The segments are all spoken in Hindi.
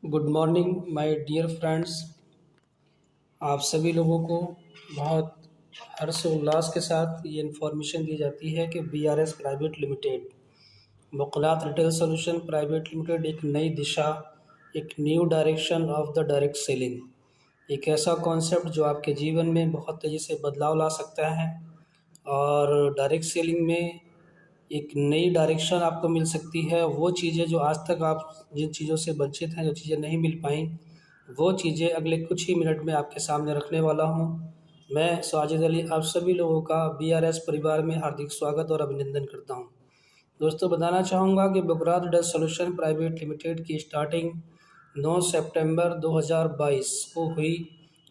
Good morning my dear friends. आप सभी लोगों को बहुत हर्ष उल्लास के साथ ये इन्फॉर्मेशन दी जाती है कि बीआरएस प्राइवेट लिमिटेड, मुकलात रिटेल सॉल्यूशन प्राइवेट लिमिटेड एक नई दिशा, एक new direction of the direct selling, एक ऐसा कॉन्सेप्ट जो आपके जीवन में बहुत तेज़ी से बदलाव ला सकता है और डायरेक्ट सेलिंग में एक नई डायरेक्शन आपको मिल सकती है। वो चीज़ें जो आज तक आप जिन चीज़ों से वंचित हैं, जो चीज़ें नहीं मिल पाई, वो चीज़ें अगले कुछ ही मिनट में आपके सामने रखने वाला हूँ। मैं साजिद अली आप सभी लोगों का बीआरएस परिवार में हार्दिक स्वागत और अभिनंदन करता हूँ। दोस्तों, बताना चाहूँगा कि बुकरात रिटेल सॉल्यूशन प्राइवेट लिमिटेड की स्टार्टिंग 9 सितंबर 2022 को हुई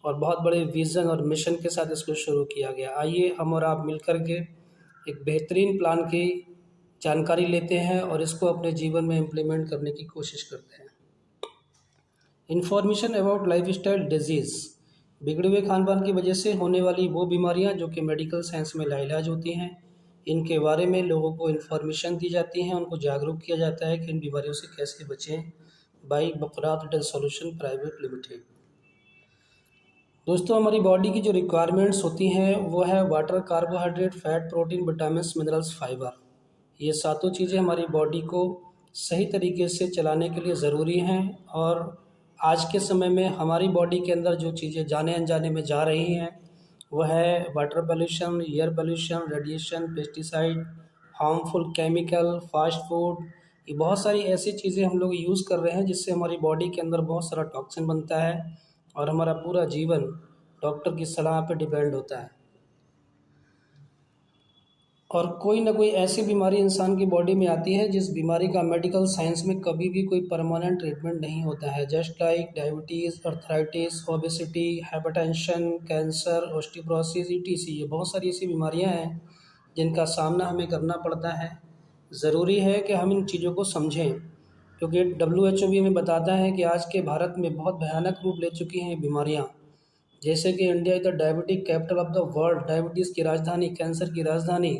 और बहुत बड़े विज़न और मिशन के साथ इसको शुरू किया गया। आइए हम और आप मिलकर के एक बेहतरीन प्लान की जानकारी लेते हैं और इसको अपने जीवन में इम्प्लीमेंट करने की कोशिश करते हैं। इन्फॉर्मेशन अबाउट लाइफस्टाइल डिजीज़, बिगड़े हुए खान पान की वजह से होने वाली वो बीमारियां जो कि मेडिकल साइंस में लाइलाज होती हैं, इनके बारे में लोगों को इन्फॉर्मेशन दी जाती है, उनको जागरूक किया जाता है कि इन बीमारियों से कैसे बचें by Bukrat retail solution private limited. दोस्तों, हमारी बॉडी की जो रिक्वायरमेंट्स होती हैं वो है water, carbohydrate, fat, protein, vitamins, minerals, fibre. ये सातों चीज़ें हमारी बॉडी को सही तरीके से चलाने के लिए ज़रूरी हैं और आज के समय में हमारी बॉडी के अंदर जो चीज़ें जाने अनजाने में जा रही हैं वो है water pollution, air pollution, radiation, pesticide, harmful chemical, fast food. ये बहुत सारी ऐसी चीज़ें हम लोग यूज़ कर रहे हैं जिससे हमारी बॉडी के अंदर बहुत सारा टॉक्सिन बनता है और हमारा पूरा जीवन डॉक्टर की सलाह पर डिपेंड होता है। और कोई ना कोई ऐसी बीमारी इंसान की बॉडी में आती है जिस बीमारी का मेडिकल साइंस में कभी भी कोई परमानेंट ट्रीटमेंट नहीं होता है। Just like diabetes, arthritis, obesity, hypertension, cancer, osteoporosis, etc. ये बहुत सारी ऐसी बीमारियां हैं जिनका सामना हमें करना पड़ता है। ज़रूरी है कि हम इन चीज़ों को समझें क्योंकि WHO भी हमें बताता है कि आज के भारत में बहुत भयानक रूप ले चुकी हैं ये बीमारियाँ। जैसे कि India is the diabetic capital of the world, diabetes की राजधानी, कैंसर की राजधानी।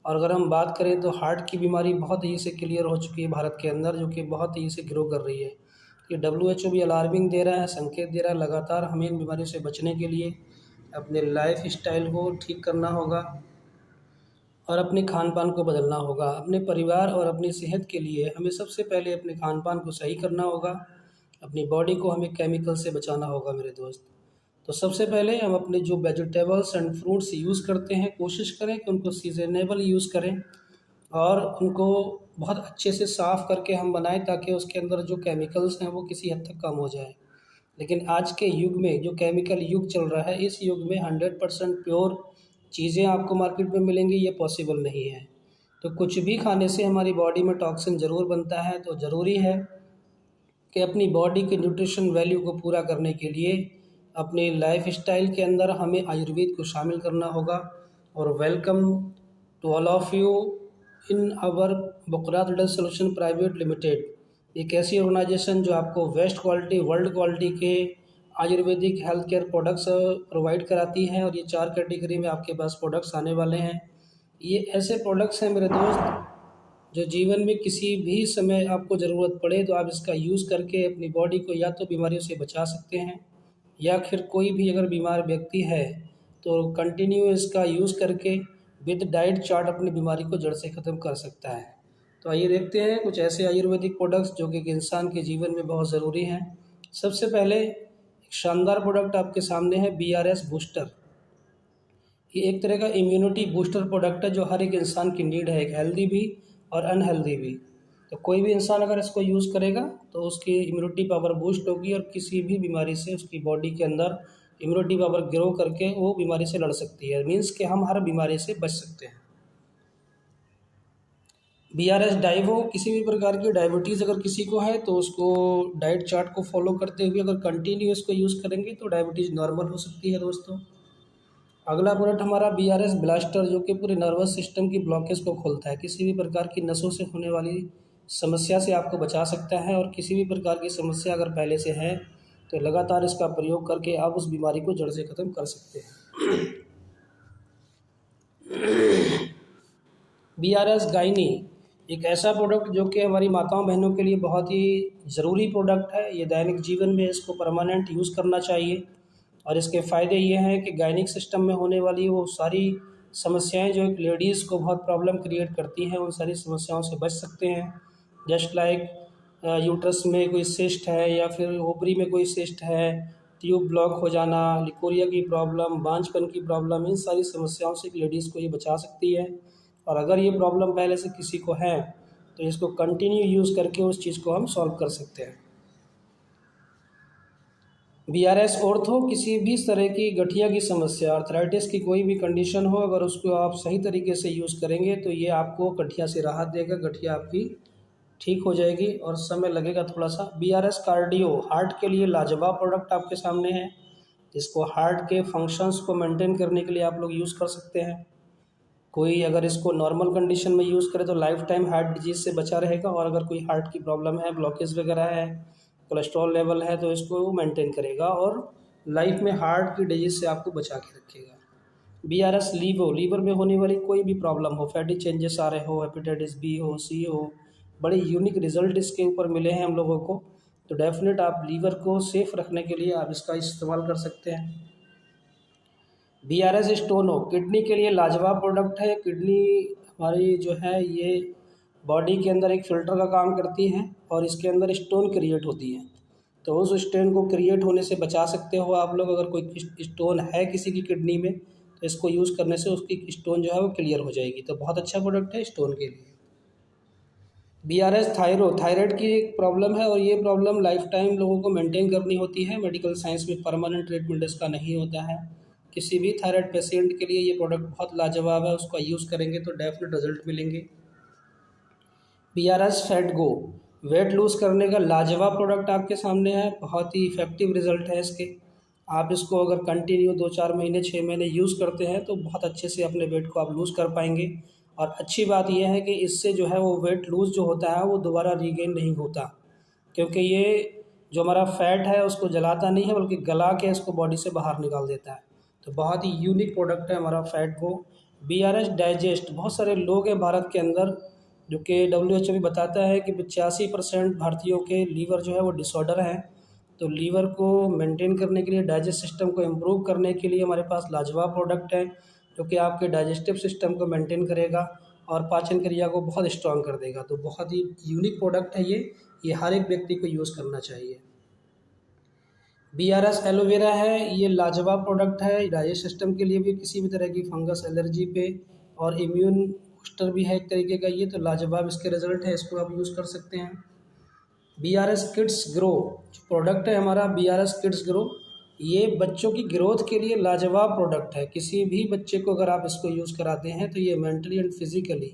और अगर हम बात करें तो हार्ट की बीमारी बहुत तेज़ी से क्लियर हो चुकी है भारत के अंदर, जो कि बहुत तेज़ी से ग्रो कर रही है। ये WHO भी अलार्मिंग दे रहा है, संकेत दे रहा है। लगातार हमें इन बीमारियों से बचने के लिए अपने लाइफ स्टाइल को ठीक करना होगा और अपने खान पान को बदलना होगा। अपने परिवार और अपनी सेहत के लिए हमें सबसे पहले अपने खान पान को सही करना होगा। अपनी बॉडी को हमें केमिकल से बचाना होगा मेरे दोस्त। तो सबसे पहले हम अपने जो वेजिटेबल्स एंड फ्रूट्स यूज़ करते हैं, कोशिश करें कि उनको सीजनेबल यूज़ करें और उनको बहुत अच्छे से साफ़ करके हम बनाएं ताकि उसके अंदर जो केमिकल्स हैं वो किसी हद तक कम हो जाए। लेकिन आज के युग में जो केमिकल युग चल रहा है, इस युग में 100% प्योर चीज़ें आपको मार्केट में मिलेंगी, ये पॉसिबल नहीं है। तो कुछ भी खाने से हमारी बॉडी में टॉक्सिन ज़रूर बनता है। तो ज़रूरी है कि अपनी बॉडी के न्यूट्रिशन वैल्यू को पूरा करने के लिए अपने लाइफ स्टाइल के अंदर हमें आयुर्वेद को शामिल करना होगा। और welcome to all of you in our Bukrat retail solution private limited, एक ऐसी ऑर्गेनाइजेशन जो आपको बेस्ट क्वालिटी, वर्ल्ड क्वालिटी के Ayurvedic health care products provide कराती है। और ये 4 कैटेगरी में आपके पास प्रोडक्ट्स आने वाले हैं। ये ऐसे प्रोडक्ट्स हैं मेरे दोस्त जो जीवन में किसी भी समय आपको ज़रूरत पड़े तो आप इसका यूज़ करके अपनी बॉडी को या तो बीमारियों से बचा सकते हैं या फिर कोई भी अगर बीमार व्यक्ति है तो कंटिन्यू इसका यूज़ करके विद डाइट चार्ट अपनी बीमारी को जड़ से ख़त्म कर सकता है। तो आइए देखते हैं कुछ ऐसे आयुर्वेदिक प्रोडक्ट्स जो कि इंसान के जीवन में बहुत ज़रूरी हैं। सबसे पहले एक शानदार प्रोडक्ट आपके सामने है BRS बूस्टर। ये एक तरह का इम्यूनिटी बूस्टर प्रोडक्ट है जो हर एक इंसान की नीड है, एक हेल्दी भी और अनहेल्दी भी। तो कोई भी इंसान अगर इसको यूज़ करेगा तो उसकी इम्यूनिटी पावर बूस्ट होगी और किसी भी बीमारी से उसकी बॉडी के अंदर इम्यूनिटी पावर ग्रो करके वो बीमारी से लड़ सकती है। मीन्स कि हम हर बीमारी से बच सकते हैं। BRS डाइवो, किसी भी प्रकार की डायबिटीज़ अगर किसी को है तो उसको डाइट चार्ट को फॉलो करते हुए अगर कंटिन्यू इसको यूज़ करेंगे तो डायबिटीज़ नॉर्मल हो सकती है दोस्तों। अगला प्रोडक्ट हमारा BRS ब्लास्टर, जो कि पूरे नर्वस सिस्टम की ब्लॉकेज को खोलता है, किसी भी प्रकार की नसों से होने वाली समस्या से आपको बचा सकता है। और किसी भी प्रकार की समस्या अगर पहले से है तो लगातार इसका प्रयोग करके आप उस बीमारी को जड़ से ख़त्म कर सकते हैं। BRS गाइनी, एक ऐसा प्रोडक्ट जो कि हमारी माताओं बहनों के लिए बहुत ही ज़रूरी प्रोडक्ट है। ये दैनिक जीवन में इसको परमानेंट यूज़ करना चाहिए और इसके फ़ायदे ये हैं कि गायनिक सिस्टम में होने वाली वो सारी समस्याएं जो एक लेडीज़ को बहुत प्रॉब्लम क्रिएट करती हैं, उन सारी समस्याओं से बच सकते हैं। जस्ट लाइक यूट्रस में कोई सिस्ट है या फिर ओवरी में कोई सिस्ट है, ट्यूब ब्लॉक हो जाना, लिकोरिया की प्रॉब्लम, बांझपन की प्रॉब्लम, इन सारी समस्याओं से एक लेडीज़ को ये बचा सकती है। और अगर ये प्रॉब्लम पहले से किसी को है तो इसको कंटिन्यू यूज़ करके उस चीज़ को हम सॉल्व कर सकते हैं। बीआरएस ऑर्थो किसी भी तरह की गठिया की समस्या, आर्थराइटिस की कोई भी कंडीशन हो, अगर उसको आप सही तरीके से यूज़ करेंगे तो ये आपको गठिया से राहत देगा, गठिया आपकी ठीक हो जाएगी और समय लगेगा थोड़ा सा। बीआरएस कार्डियो हार्ट के लिए लाजवाब प्रोडक्ट आपके सामने है, इसको हार्ट के फंक्शंस को मेंटेन करने के लिए आप लोग यूज़ कर सकते हैं। कोई अगर इसको नॉर्मल कंडीशन में यूज़ करे तो लाइफ टाइम हार्ट डिजीज़ से बचा रहेगा, और अगर कोई हार्ट की प्रॉब्लम है, ब्लॉकेज वगैरह है, कोलेस्ट्रॉल लेवल है, तो इसको मेंटेन करेगा और लाइफ में हार्ट की डिजीज़ से आपको बचा के रखेगा। बीआरएस लीवर में होने वाली कोई भी प्रॉब्लम हो, फैटी चेंजेस आ रहे हो, हेपेटाइटिस बी हो, सी हो, बड़े यूनिक रिजल्ट इसके ऊपर मिले हैं हम लोगों को, तो डेफिनेट आप लीवर को सेफ रखने के लिए आप इसका इस्तेमाल कर सकते हैं। बीआरएस स्टोनो किडनी के लिए लाजवाब प्रोडक्ट है। किडनी हमारी जो है ये बॉडी के अंदर एक फ़िल्टर का काम करती है और इसके अंदर स्टोन क्रिएट होती है, तो उस स्टोन को क्रिएट होने से बचा सकते हो आप लोग। अगर कोई स्टोन है किसी की किडनी में तो इसको यूज़ करने से उसकी स्टोन जो है वो क्लियर हो जाएगी, तो बहुत अच्छा प्रोडक्ट है स्टोन के लिए। बीआरएस थायराइड की एक प्रॉब्लम है और ये प्रॉब्लम लाइफ टाइम लोगों को मेंटेन करनी होती है। मेडिकल साइंस में परमानेंट ट्रीटमेंट इसका नहीं होता है। किसी भी थायराइड पेशेंट के लिए ये प्रोडक्ट बहुत लाजवाब है, उसका यूज़ करेंगे तो डेफिनेट रिजल्ट मिलेंगे। बीआरएस फैट गो वेट लूज़ करने का लाजवाब प्रोडक्ट आपके सामने है, बहुत ही इफेक्टिव रिजल्ट है इसके। आप इसको अगर कंटिन्यू 2-4 महीने 6 महीने यूज़ करते हैं तो बहुत अच्छे से अपने वेट को आप लूज़ कर पाएंगे। और अच्छी बात यह है कि इससे जो है वो वेट लूज़ जो होता है वो दोबारा रीगेन नहीं होता, क्योंकि ये जो हमारा फैट है उसको जलाता नहीं है बल्कि गला के इसको बॉडी से बाहर निकाल देता है। तो बहुत ही यूनिक प्रोडक्ट है हमारा फैट को। बीआरएस डाइजेस्ट, बहुत सारे लोग हैं भारत के अंदर जो कि WHO भी बताता है कि 85% भारतीयों के लीवर जो है वो डिसऑर्डर है। तो लीवर को मेंटेन करने के लिए, डाइजेस्ट सिस्टम को इम्प्रूव करने के लिए हमारे पास लाजवाब प्रोडक्ट है जो कि आपके डाइजेस्टिव सिस्टम को मेंटेन करेगा और पाचन क्रिया को बहुत स्ट्रॉन्ग कर देगा। तो बहुत ही यूनिक प्रोडक्ट है ये हर एक व्यक्ति को यूज़ करना चाहिए। बीआरएस एलोवेरा है, ये लाजवाब प्रोडक्ट है डाइजेस्ट सिस्टम के लिए भी, किसी भी तरह की फंगस एलर्जी पे, और इम्यून बूस्टर भी है एक तरीके का ये, तो लाजवाब इसके रिजल्ट है, इसको आप यूज़ कर सकते हैं। बीआरएस किड्स ग्रो जो प्रोडक्ट है हमारा, बीआरएस किड्स ग्रो, ये बच्चों की ग्रोथ के लिए लाजवाब प्रोडक्ट है। किसी भी बच्चे को अगर आप इसको यूज़ कराते हैं तो ये मेंटली एंड फिजिकली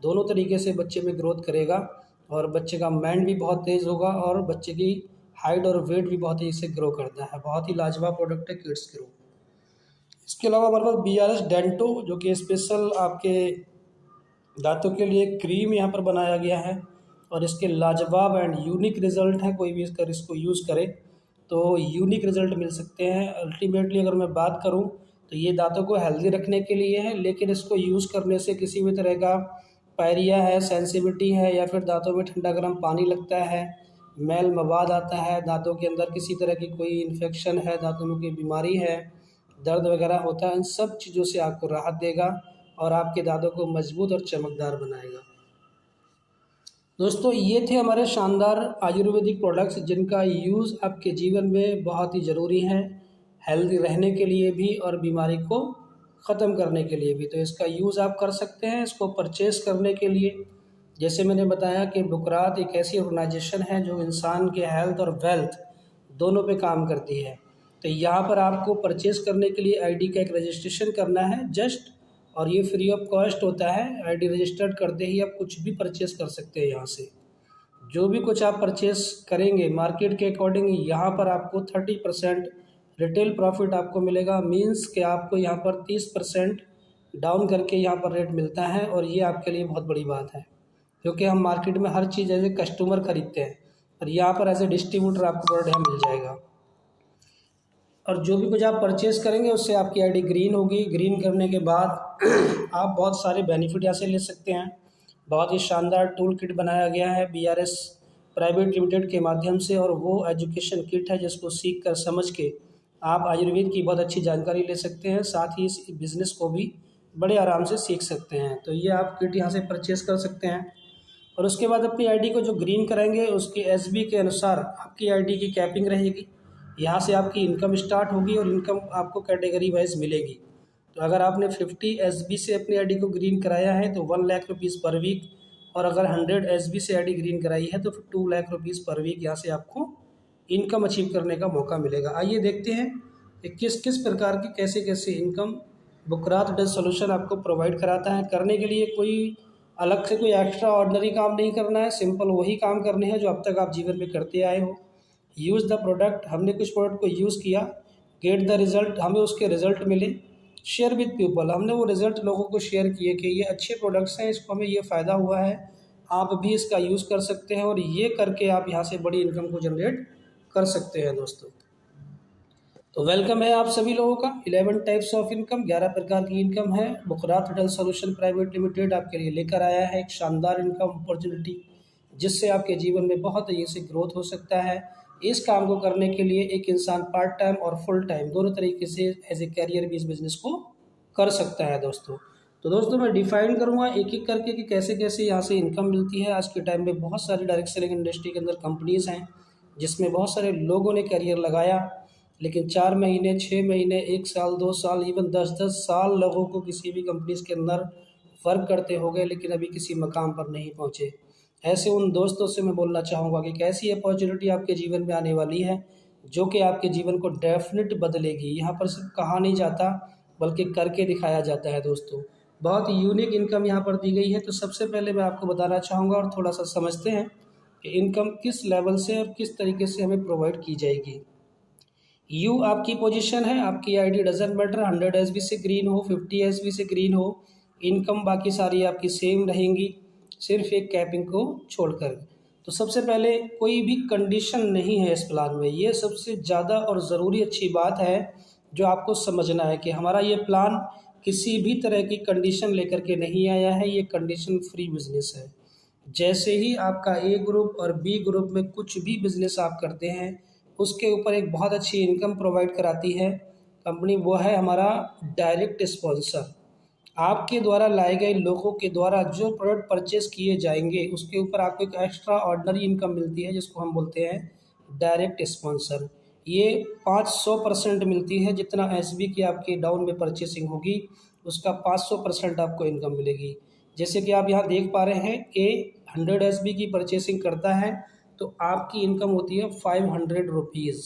दोनों तरीके से बच्चे में ग्रोथ करेगा और बच्चे का माइंड भी बहुत तेज़ होगा और बच्चे की हाइट और वेट भी बहुत तेज़ी से ग्रो करता है। बहुत ही लाजवाब प्रोडक्ट है किड्स ग्रो। इसके अलावा हमारे पास बीआरएस डेंटो जो कि स्पेशल आपके दांतों के लिए क्रीम यहाँ पर बनाया गया है और इसके लाजवाब एंड यूनिक रिजल्ट हैं। कोई भी इसको यूज़ करे तो यूनिक रिजल्ट मिल सकते हैं। अल्टीमेटली अगर मैं बात करूँ तो ये दांतों को हेल्दी रखने के लिए है, लेकिन इसको यूज़ करने से किसी भी तरह का पायरिया है, सेंसिटिविटी है, या फिर दांतों में ठंडा गर्म पानी लगता है, मैल मवाद आता है, दांतों के अंदर किसी तरह की कोई इन्फेक्शन है, दांतों में कोई बीमारी है, दर्द वगैरह होता है, इन सब चीज़ों से आपको राहत देगा और आपके दांतों को मजबूत और चमकदार बनाएगा। दोस्तों, ये थे हमारे शानदार आयुर्वेदिक प्रोडक्ट्स जिनका यूज़ आपके जीवन में बहुत ही ज़रूरी है, हेल्दी रहने के लिए भी और बीमारी को ख़त्म करने के लिए भी। तो इसका यूज़ आप कर सकते हैं। इसको परचेज़ करने के लिए जैसे मैंने बताया कि बुकरात एक ऐसी ऑर्गेनाइजेशन है जो इंसान के हेल्थ और वेल्थ दोनों पे काम करती है। तो यहाँ पर आपको परचेज़ करने के लिए आईडी का एक रजिस्ट्रेशन करना है जस्ट, और ये फ्री ऑफ कॉस्ट होता है। आईडी रजिस्टर्ड करते ही आप कुछ भी परचेस कर सकते हैं। यहाँ से जो भी कुछ आप परचेस करेंगे मार्केट के अकॉर्डिंग, यहाँ पर आपको 30% रिटेल प्रॉफिट आपको मिलेगा। मींस कि आपको यहाँ पर 30% डाउन करके यहाँ पर रेट मिलता है, और ये आपके लिए बहुत बड़ी बात है क्योंकि हम मार्केट में हर चीज़ एज ए कस्टमर खरीदते हैं और यहाँ पर एज ए डिस्ट्रीब्यूटर आपको प्रोडक्ट यहाँ मिल जाएगा। और जो भी कुछ आप परचेज़ करेंगे उससे आपकी आईडी ग्रीन होगी। ग्रीन करने के बाद आप बहुत सारे बेनिफिट यहाँ से ले सकते हैं। बहुत ही शानदार टूल किट बनाया गया है BRS प्राइवेट लिमिटेड के माध्यम से, और वो एजुकेशन किट है जिसको सीख कर समझ के आप आयुर्वेद की बहुत अच्छी जानकारी ले सकते हैं, साथ ही इस बिज़नेस को भी बड़े आराम से सीख सकते हैं। तो ये आप किट यहाँ से परचेज़ कर सकते हैं। और उसके बाद अपनी आईडी को जो ग्रीन कराएंगे उसके एसबी के अनुसार आपकी आईडी की कैपिंग रहेगी। यहाँ से आपकी इनकम स्टार्ट होगी और इनकम आपको कैटेगरी वाइज मिलेगी। तो अगर आपने 50 एसबी से अपनी आईडी को ग्रीन कराया है तो 1 लाख रुपीज़ पर वीक, और अगर 100 एसबी से आईडी ग्रीन कराई है तो फिर 2 लाख रुपीज़ पर वीक यहाँ से आपको इनकम अचीव करने का मौका मिलेगा। आइए देखते हैं कि किस किस प्रकार की कैसे कैसे इनकम बुकरात डज सॉल्यूशन आपको प्रोवाइड कराता है। करने के लिए कोई अलग से कोई एक्स्ट्रा ऑर्डिनरी काम नहीं करना है, सिंपल वही काम करने हैं जो अब तक आप जीवन में करते आए हो। यूज़ द प्रोडक्ट, हमने कुछ प्रोडक्ट को यूज़ किया, गेट द रिज़ल्ट, हमें उसके रिज़ल्ट मिले। शेयर विद पीपल, हमने वो रिज़ल्ट लोगों को शेयर किए कि ये अच्छे प्रोडक्ट्स हैं, इसको हमें ये फ़ायदा हुआ है, आप भी इसका यूज़ कर सकते हैं, और ये करके आप यहाँ से बड़ी इनकम को जनरेट कर सकते हैं दोस्तों। तो वेलकम है आप सभी लोगों का। 11 टाइप्स ऑफ इनकम, 11 प्रकार की इनकम है बुकरात डज सॉल्यूशन प्राइवेट लिमिटेड आपके लिए लेकर आया है। एक शानदार इनकम अपॉर्चुनिटी जिससे आपके जीवन में बहुत तेज़ी से ग्रोथ हो सकता है। इस काम को करने के लिए एक इंसान पार्ट टाइम और फुल टाइम दोनों तरीके से एज ए कैरियर भी इस बिज़नेस को कर सकता है दोस्तों। तो दोस्तों मैं डिफाइन करूंगा एक एक करके कि कैसे कैसे यहाँ से इनकम मिलती है। आज के टाइम में बहुत सारी डायरेक्ट सेलिंग इंडस्ट्री के अंदर कंपनीज़ हैं जिसमें बहुत सारे लोगों ने करियर लगाया, लेकिन 4 महीने, 6 महीने, 1 साल, 2 साल, इवन 10-10 साल लोगों को किसी भी कंपनीज़ के अंदर वर्क करते हो गए, लेकिन अभी किसी मकाम पर नहीं पहुँचे। ऐसे उन दोस्तों से मैं बोलना चाहूँगा कि कैसी अपॉर्चुनिटी आपके जीवन में आने वाली है जो कि आपके जीवन को डेफिनेट बदलेगी। यहाँ पर सिर्फ कहा नहीं जाता बल्कि करके दिखाया जाता है दोस्तों। बहुत यूनिक इनकम यहाँ पर दी गई है। तो सबसे पहले मैं आपको बताना चाहूँगा और थोड़ा सा समझते हैं कि इनकम किस लेवल से और किस तरीके से हमें प्रोवाइड की जाएगी। यू आपकी पोजीशन है, आपकी आईडी डजंट मैटर, 100 एसबी से ग्रीन हो, 50 एसबी से ग्रीन हो, इनकम बाकी सारी आपकी सेम रहेंगी, सिर्फ एक कैपिंग को छोड़कर। तो सबसे पहले कोई भी कंडीशन नहीं है इस प्लान में, ये सबसे ज़्यादा और ज़रूरी अच्छी बात है जो आपको समझना है कि हमारा ये प्लान किसी भी तरह की कंडीशन लेकर के नहीं आया है, ये कंडीशन फ्री बिजनेस है। जैसे ही आपका ए ग्रुप और बी ग्रुप में कुछ भी बिजनेस आप करते हैं उसके ऊपर एक बहुत अच्छी इनकम प्रोवाइड कराती है कंपनी, वो है हमारा डायरेक्ट स्पॉन्सर। आपके द्वारा लाए गए लोगों के द्वारा जो प्रोडक्ट परचेस किए जाएंगे उसके ऊपर आपको एक एक्स्ट्रा ऑर्डिनरी इनकम मिलती है जिसको हम बोलते हैं डायरेक्ट स्पॉन्सर। ये 500% मिलती है, जितना एसबी की आपकी डाउन में परचेसिंग होगी उसका 500% आपको इनकम मिलेगी। जैसे कि आप यहाँ देख पा रहे हैं ए 100 एसबी की परचेसिंग करता है तो आपकी इनकम होती है 500 रुपीज़।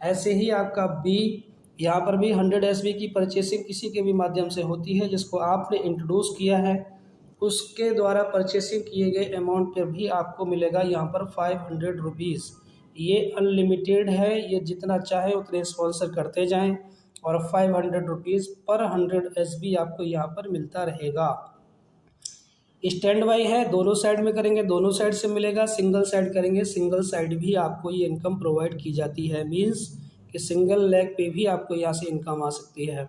ऐसे ही आपका बी, यहाँ पर भी 100 एसबी की परचेसिंग किसी के भी माध्यम से होती है जिसको आपने इंट्रोड्यूस किया है, उसके द्वारा परचेसिंग किए गए अमाउंट पर भी आपको मिलेगा यहाँ पर 500 रुपीज़। ये अनलिमिटेड है, ये जितना चाहे उतने स्पॉन्सर करते जाएं और 500 रुपीज़ पर 100 एसबी आपको यहाँ पर मिलता रहेगा। स्टैंड बाई है, दोनों साइड में करेंगे दोनों साइड से मिलेगा, सिंगल साइड करेंगे सिंगल साइड भी आपको ये इनकम प्रोवाइड की जाती है। मींस कि सिंगल लेग पे भी आपको यहाँ से इनकम आ सकती है।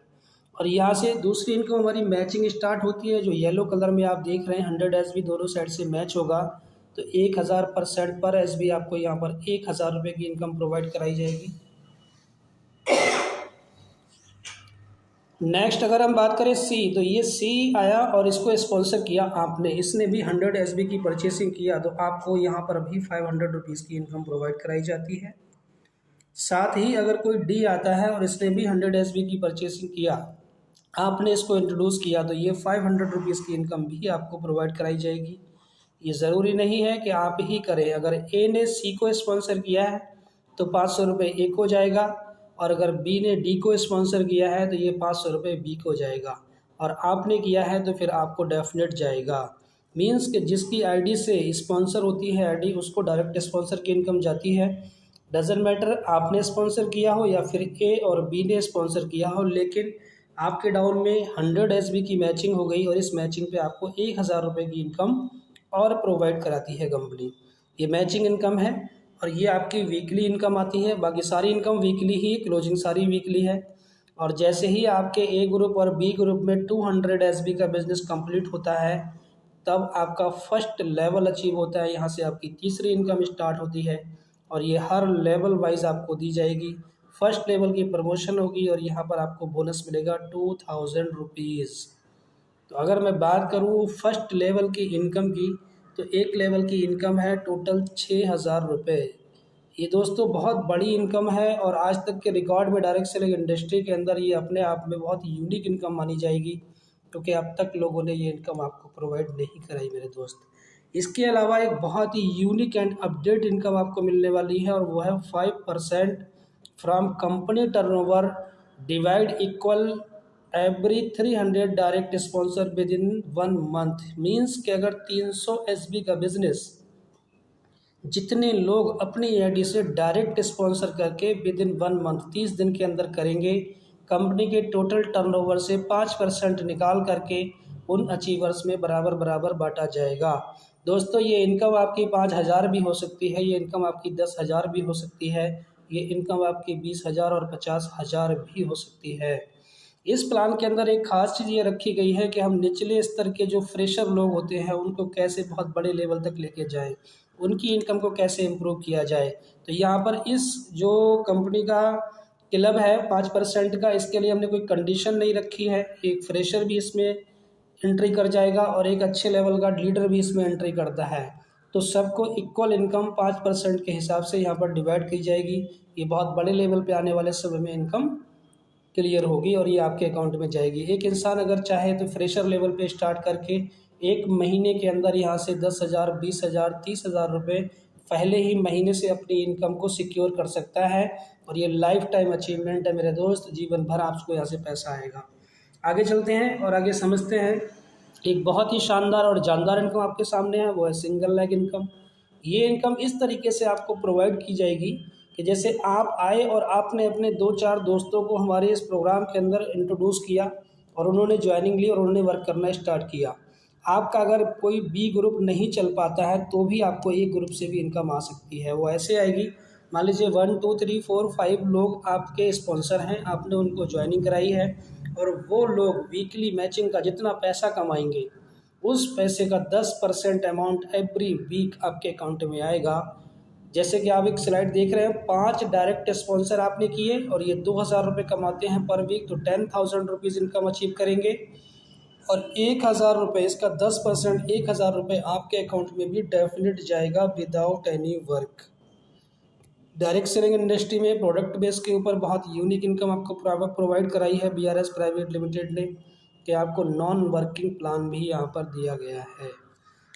और यहाँ से दूसरी इनकम हमारी मैचिंग स्टार्ट होती है, जो येलो कलर में आप देख रहे हैं 100 एसबी दोनों साइड से मैच होगा तो 1000% पर एसबी आपको यहाँ पर 1000 रुपये की इनकम प्रोवाइड कराई जाएगी। नेक्स्ट अगर हम बात करें सी, तो ये सी आया और इसको स्पॉन्सर किया आपने, इसने भी 100 एसबी की परचेसिंग किया तो आपको यहाँ पर भी 500 रुपीज़ की इनकम प्रोवाइड कराई जाती है। साथ ही अगर कोई डी आता है और इसने भी 100 एसबी की परचेसिंग किया, आपने इसको इंट्रोड्यूस किया तो ये 500 रुपीज़ की इनकम भी आपको प्रोवाइड कराई जाएगी। ये ज़रूरी नहीं है कि आप ही करें, अगर ए ने सी को स्पॉन्सर किया है तो 500 रुपये ए को जाएगा, और अगर बी ने डी को स्पॉन्सर किया है तो ये 500 रुपये बी को जाएगा, और आपने किया है तो फिर आपको डेफिनेट जाएगा। मींस कि जिसकी आईडी से स्पॉन्सर होती है आईडी, उसको डायरेक्ट स्पॉन्सर की इनकम जाती है। डजेंट मैटर आपने स्पॉन्सर किया हो या फिर ए और बी ने स्पॉन्सर किया हो, लेकिन आपके डाउन में 100 एसबी की मैचिंग हो गई और इस मैचिंग पे आपको 1000 रुपये की इनकम और प्रोवाइड कराती है कंपनी। ये मैचिंग इनकम है और ये आपकी वीकली इनकम आती है, बाकी सारी इनकम वीकली ही, क्लोजिंग सारी वीकली है। और जैसे ही आपके ए ग्रुप और बी ग्रुप में 200 एसबी का बिजनेस कंप्लीट होता है तब आपका फर्स्ट लेवल अचीव होता है। यहाँ से आपकी तीसरी इनकम स्टार्ट होती है और ये हर लेवल वाइज आपको दी जाएगी। फर्स्ट लेवल की प्रमोशन होगी और यहाँ पर आपको बोनस मिलेगा 2000 रुपीज़। तो अगर मैं बात करूँ फर्स्ट लेवल की इनकम की, तो एक लेवल की इनकम है टोटल 6000 रुपये। ये दोस्तों बहुत बड़ी इनकम है और आज तक के रिकॉर्ड में डायरेक्ट सेलिंग इंडस्ट्री के अंदर ये अपने आप में बहुत यूनिक इनकम मानी जाएगी, क्योंकि अब तक लोगों ने ये इनकम आपको प्रोवाइड नहीं कराई मेरे दोस्त। इसके अलावा एक बहुत ही यूनिक एंड अपडेट इनकम आपको मिलने वाली है और वो है 5% from company turnover divide equal every 300 direct sponsor with in 1 month. Means कि अगर 300 एसबी का बिजनेस जितने लोग अपनी एडी से डायरेक्ट स्पॉन्सर करके विद इन 1 मंथ 30 दिन के अंदर करेंगे, कंपनी के टोटल टर्नओवर से 5% निकाल करके उन अचीवर्स में बराबर बराबर बांटा जाएगा। दोस्तों ये इनकम आपकी 5000 भी हो सकती है, ये इनकम आपकी 10,000 भी हो सकती है, ये इनकम आपकी 20,000 और 50,000 भी हो सकती है। इस प्लान के अंदर एक ख़ास चीज़ ये रखी गई है कि हम निचले स्तर के जो फ्रेशर लोग होते हैं उनको कैसे बहुत बड़े लेवल तक लेके जाएं, उनकी इनकम को कैसे इम्प्रूव किया जाए। तो यहाँ पर इस जो कंपनी का क्लब है 5% का, इसके लिए हमने कोई कंडीशन नहीं रखी है। एक फ्रेशर भी इसमें एंट्री कर जाएगा और एक अच्छे लेवल का लीडर भी इसमें एंट्री करता है, तो सबको इक्वल इनकम 5% के हिसाब से यहाँ पर डिवाइड की जाएगी। ये बहुत बड़े लेवल पे आने वाले समय में इनकम क्लियर होगी और ये आपके अकाउंट में जाएगी। एक इंसान अगर चाहे तो फ्रेशर लेवल पे स्टार्ट करके एक महीने के अंदर यहाँ से 10,000, 20,000, 30,000 रुपये पहले ही महीने से अपनी इनकम को सिक्योर कर सकता है और ये लाइफ टाइम अचीवमेंट है मेरे दोस्त, जीवन भर आपको यहाँ से पैसा आएगा। आगे चलते हैं और आगे समझते हैं। एक बहुत ही शानदार और जानदार इनकम आपके सामने है, वो है सिंगल लेग इनकम। ये इनकम इस तरीके से आपको प्रोवाइड की जाएगी कि जैसे आप आए और आपने अपने 2-4 दोस्तों को हमारे इस प्रोग्राम के अंदर इंट्रोड्यूस किया और उन्होंने ज्वाइनिंग ली और उन्होंने वर्क करना स्टार्ट किया। आपका अगर कोई बी ग्रुप नहीं चल पाता है तो भी आपको ए ग्रुप से भी इनकम आ सकती है। वो ऐसे आएगी, मान लीजिए 1 2 3 4 5 लोग आपके स्पॉन्सर हैं, आपने उनको ज्वाइनिंग कराई है और वो लोग वीकली मैचिंग का जितना पैसा कमाएंगे उस पैसे का 10% अमाउंट एवरी वीक आपके अकाउंट में आएगा। जैसे कि आप एक स्लाइड देख रहे हैं, 5 डायरेक्ट स्पॉन्सर आपने किए और ये 2,000 रुपये कमाते हैं पर वीक, तो 10,000 रुपीज़ इनकम अचीव करेंगे और 1,000 रुपये, इसका 10% 1,000 रुपये आपके अकाउंट में भी डेफिनेट जाएगा without any work. Direct selling industry में प्रोडक्ट बेस के ऊपर बहुत यूनिक इनकम आपको प्रोवाइड कराई है BRS प्राइवेट लिमिटेड ने, कि आपको नॉन वर्किंग प्लान भी यहाँ पर दिया गया है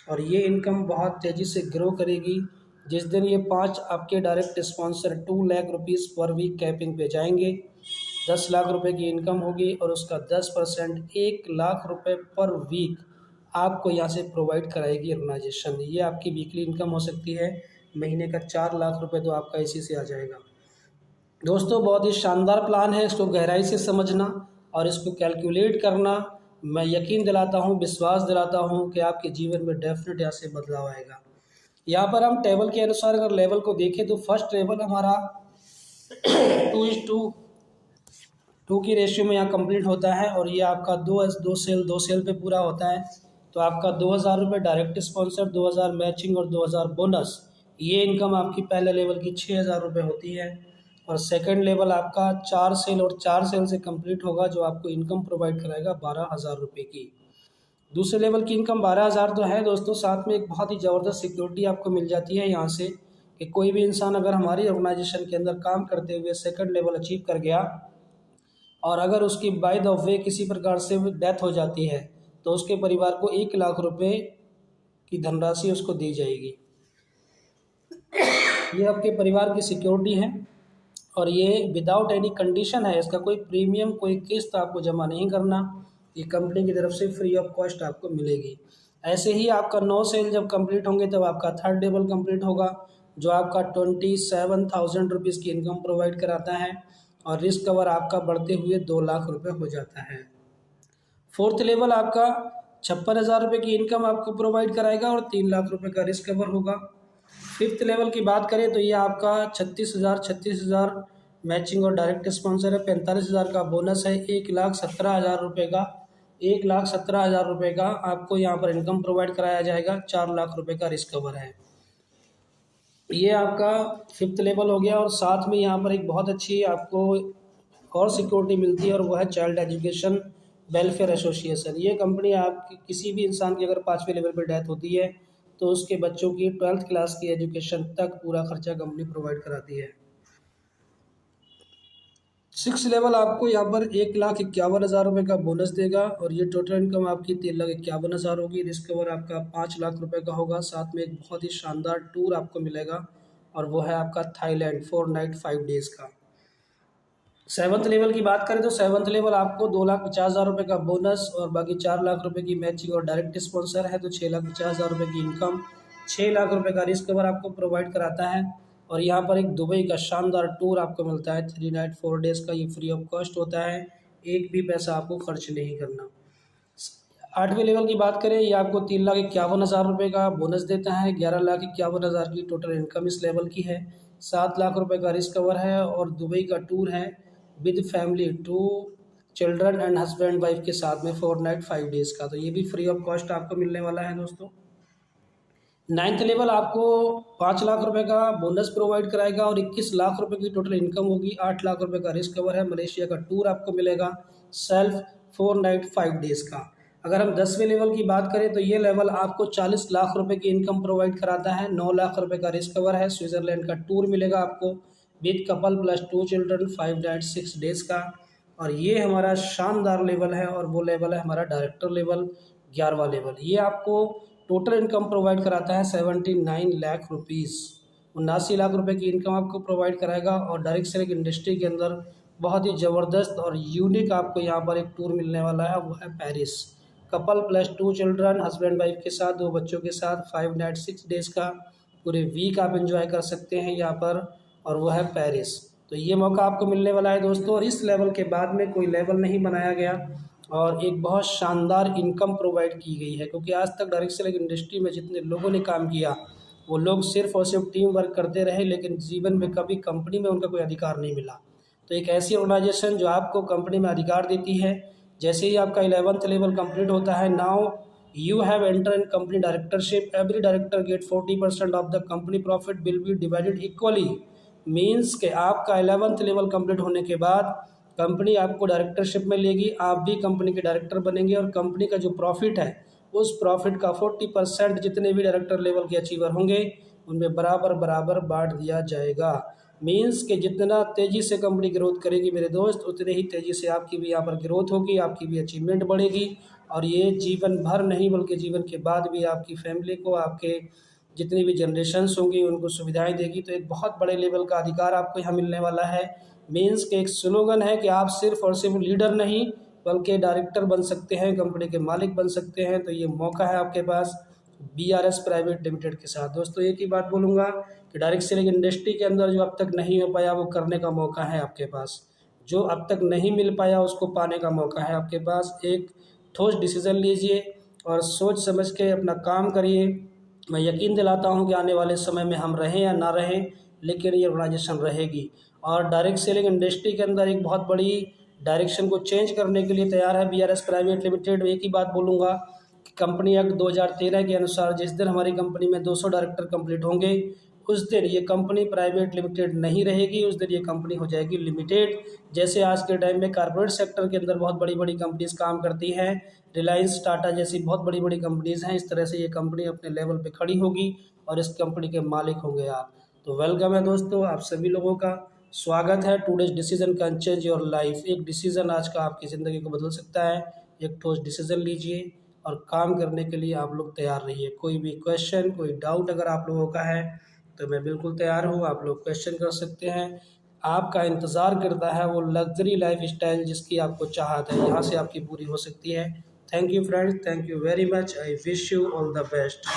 और ये इनकम बहुत तेज़ी से ग्रो करेगी। जिस दिन ये 5 आपके direct sponsor 2 lakh rupees per week capping पे जाएंगे, 10 लाख रुपए की इनकम होगी और उसका 10% 1 लाख रुपए पर वीक आपको यहाँ से प्रोवाइड कराएगी ऑर्गेनाइजेशन। ये आपकी वीकली इनकम हो सकती है, महीने का 4 लाख रुपए तो आपका इसी से आ जाएगा। दोस्तों बहुत ही शानदार प्लान है, इसको गहराई से समझना और इसको कैलकुलेट करना, मैं यकीन दिलाता हूँ, विश्वास दिलाता हूँ कि आपके जीवन में डेफिनेट यहाँ से बदलाव आएगा। यहाँ पर हम टेबल के अनुसार अगर लेवल को देखें तो फर्स्ट लेवल हमारा 2:2 की रेशियो में यहाँ कंप्लीट होता है और ये आपका 2 सेल पे पूरा होता है। तो आपका 2,000 रुपये डायरेक्ट स्पॉन्सर, 2,000 मैचिंग और 2,000 बोनस, ये इनकम आपकी पहले लेवल की 6,000 रुपये होती है। और सेकंड लेवल आपका 4 सेल और 4 सेल से कंप्लीट होगा जो आपको इनकम प्रोवाइड कराएगा 12,000 रुपये की। दूसरे लेवल की इनकम 12,000 तो है दोस्तों, साथ में एक बहुत ही ज़बरदस्त सिक्योरिटी आपको मिल जाती है यहाँ से कि कोई भी इंसान अगर हमारी ऑर्गेनाइजेशन के अंदर काम करते हुए सेकंड लेवल अचीव कर गया और अगर उसकी बाय द वे किसी प्रकार से डेथ हो जाती है तो उसके परिवार को 1 लाख रुपए की धनराशि उसको दी जाएगी। ये आपके परिवार की सिक्योरिटी है और ये विदाउट एनी कंडीशन है, इसका कोई प्रीमियम कोई किस्त आपको जमा नहीं करना, ये कंपनी की तरफ से फ्री ऑफ कॉस्ट आपको मिलेगी। ऐसे ही आपका 9 सेल जब कंप्लीट होंगे तब आपका थर्ड लेवल कंप्लीट होगा जो आपका 27,000 रुपीज़ की इनकम प्रोवाइड कराता है और रिस्क कवर आपका बढ़ते हुए 2 लाख रुपए हो जाता है। फोर्थ लेवल आपका 56,000 रुपये की इनकम आपको प्रोवाइड कराएगा और 3 लाख रुपए का रिस्क कवर होगा। फिफ्थ लेवल की बात करें तो ये आपका 36,000 मैचिंग और डायरेक्ट स्पॉन्सर है, 45,000 का बोनस है, 1,17,000 रुपये का 1,17,000 रुपये का आपको यहाँ पर इनकम प्रोवाइड कराया जाएगा। 4 लाख रुपये का रिस्क कवर है। ये आपका 5th लेवल हो गया। और साथ में यहाँ पर एक बहुत अच्छी आपको और सिक्योरिटी मिलती है, और वो है चाइल्ड एजुकेशन वेलफेयर एसोसिएशन। ये कंपनी आपकी किसी भी इंसान की अगर 5वें लेवल पर डेथ होती है तो उसके बच्चों की 12th क्लास की एजुकेशन तक पूरा खर्चा कंपनी प्रोवाइड कराती है। 6 लेवल आपको यहाँ पर 1,51,000 रुपये का बोनस देगा, और ये टोटल इनकम आपकी 3,51,000 होगी। रिस्क कवर आपका 5 लाख रुपये का होगा। साथ में एक बहुत ही शानदार टूर आपको मिलेगा, और वो है आपका थाईलैंड 4 नाइट 5 डेज का। 7th लेवल की बात करें तो 7th लेवल आपको 2,50,000 रुपये का बोनस और बाकी 4 लाख रुपये की मैचिंग और डायरेक्ट स्पॉन्सर है, तो 6,50,000 रुपये की इनकम, 6 लाख रुपये का रिस्क कवर आपको प्रोवाइड कराता है। और यहाँ पर एक दुबई का शानदार टूर आपको मिलता है 3 नाइट 4 डेज़ का। ये फ्री ऑफ कॉस्ट होता है, एक भी पैसा आपको खर्च नहीं करना। 8वें लेवल की बात करें, ये आपको 3,51,000 रुपये का बोनस देता है। 11,51,000 की टोटल इनकम इस लेवल की है। 7 लाख रुपये का रिस्क कवर है, और दुबई का टूर है with family, 2 children and husband wife के साथ में 4 नाइट 5 डेज़ का। तो ये भी फ्री ऑफ कॉस्ट आपको मिलने वाला है दोस्तों। 9th लेवल आपको 5 लाख रुपए का बोनस प्रोवाइड कराएगा, और 21 लाख रुपए की टोटल इनकम होगी। 8 लाख रुपए का रिस्क कवर है। मलेशिया का टूर आपको मिलेगा सेल्फ 4 नाइट 5 डेज़ का। अगर हम 10वें लेवल की बात करें तो ये लेवल आपको 40 लाख रुपए की इनकम प्रोवाइड कराता है। 9 लाख रुपए का रिस्क कवर है। स्विट्ज़रलैंड का टूर मिलेगा आपको with couple plus 2 children 5 night 6 days का। और ये हमारा शानदार लेवल है, और वो लेवल है हमारा डायरेक्टर लेवल 11वां लेवल। ये आपको टोटल इनकम प्रोवाइड कराता है 79 लाख रुपीज़। 79 लाख रुपए की इनकम आपको प्रोवाइड कराएगा। और डायरेक्ट सेलिंग इंडस्ट्री के अंदर बहुत ही ज़बरदस्त और यूनिक आपको यहाँ पर एक टूर मिलने वाला है, वो है Paris. Couple plus 2 children husband wife के साथ, 2 बच्चों के साथ 5 नाइट 6 डेज़ का पूरे वीक आप एंजॉय कर सकते हैं यहाँ पर, और वो है पेरिस। तो ये मौका आपको मिलने वाला है दोस्तों। और इस लेवल के बाद में कोई लेवल नहीं बनाया गया, और एक बहुत शानदार इनकम प्रोवाइड की गई है, क्योंकि आज तक डायरेक्ट सेलिंग इंडस्ट्री में जितने लोगों ने काम किया वो लोग सिर्फ और सिर्फ टीम वर्क करते रहे, लेकिन जीवन में कभी कंपनी में उनका कोई अधिकार नहीं मिला। तो एक ऐसी ऑर्गेनाइजेशन जो आपको कंपनी में अधिकार देती है, जैसे ही आपका 11th लेवल कंप्लीट होता है, now you have enter in company directorship, every director get 40% of the company profit will be divided equally. Means के आपका 11th लेवल कंप्लीट होने के बाद कंपनी आपको डायरेक्टरशिप में लेगी, आप भी कंपनी के डायरेक्टर बनेंगे, और कंपनी का जो प्रॉफिट है उस प्रॉफिट का 40% जितने भी डायरेक्टर लेवल के अचीवर होंगे उनमें बराबर बराबर बांट दिया जाएगा। मीन्स कि जितना तेज़ी से कंपनी ग्रोथ करेगी मेरे दोस्त, उतने ही तेज़ी से आपकी भी यहाँ पर ग्रोथ होगी, आपकी भी अचीवमेंट बढ़ेगी। और ये जीवन भर नहीं बल्कि जीवन के बाद भी आपकी फैमिली को, आपके जितनी भी जनरेशन्स होंगी उनको सुविधाएं देगी। तो एक बहुत बड़े लेवल का अधिकार आपको यहाँ मिलने वाला है। मीन्स के एक स्लोगन है कि आप सिर्फ और सिर्फ लीडर नहीं बल्कि डायरेक्टर बन सकते हैं, कंपनी के मालिक बन सकते हैं। तो ये मौका है आपके पास BRS प्राइवेट लिमिटेड के साथ। दोस्तों एक ही बात बोलूँगा कि डायरेक्ट सेलिंग इंडस्ट्री के अंदर जो अब तक नहीं हो पाया वो करने का मौका है आपके पास, जो अब तक नहीं मिल पाया उसको पाने का मौका है आपके पास। एक ठोस डिसीज़न लीजिए और सोच समझ के अपना काम करिए। मैं यकीन दिलाता हूँ कि आने वाले समय में हम रहें या ना रहें, लेकिन ये ऑर्गेनाइजेशन रहेगी। और डायरेक्ट सेलिंग इंडस्ट्री के अंदर एक बहुत बड़ी डायरेक्शन को चेंज करने के लिए तैयार है BRS प्राइवेट लिमिटेड। एक ही बात बोलूँगा कि कंपनी एक्ट 2013 के अनुसार जिस दिन हमारी कंपनी में 200 डायरेक्टर कंप्लीट होंगे उस दिन ये कंपनी प्राइवेट लिमिटेड नहीं रहेगी, उस दिन ये कंपनी हो जाएगी लिमिटेड। जैसे आज के टाइम में कॉर्पोरेट सेक्टर के अंदर बहुत बड़ी बड़ी कंपनीज काम करती हैं, रिलायंस, टाटा जैसी बहुत बड़ी बड़ी कंपनीज हैं, इस तरह से ये कंपनी अपने लेवल पे खड़ी होगी और इस कंपनी के मालिक होंगे आप। तो वेलकम है दोस्तों, आप सभी लोगों का स्वागत है। Today's decision can change your life. एक डिसीजन आज का आपकी ज़िंदगी को बदल सकता है। एक ठोस डिसीजन लीजिए और काम करने के लिए आप लोग तैयार रहिए। कोई भी क्वेश्चन, कोई डाउट अगर आप लोगों का है तो मैं बिल्कुल तैयार हूँ, आप लोग क्वेश्चन कर सकते हैं। आपका इंतज़ार करता है वो लग्जरी लाइफ स्टाइल जिसकी आपको चाहत है, यहाँ से आपकी पूरी हो सकती है। Thank you friends, thank you very much. I wish you all the best.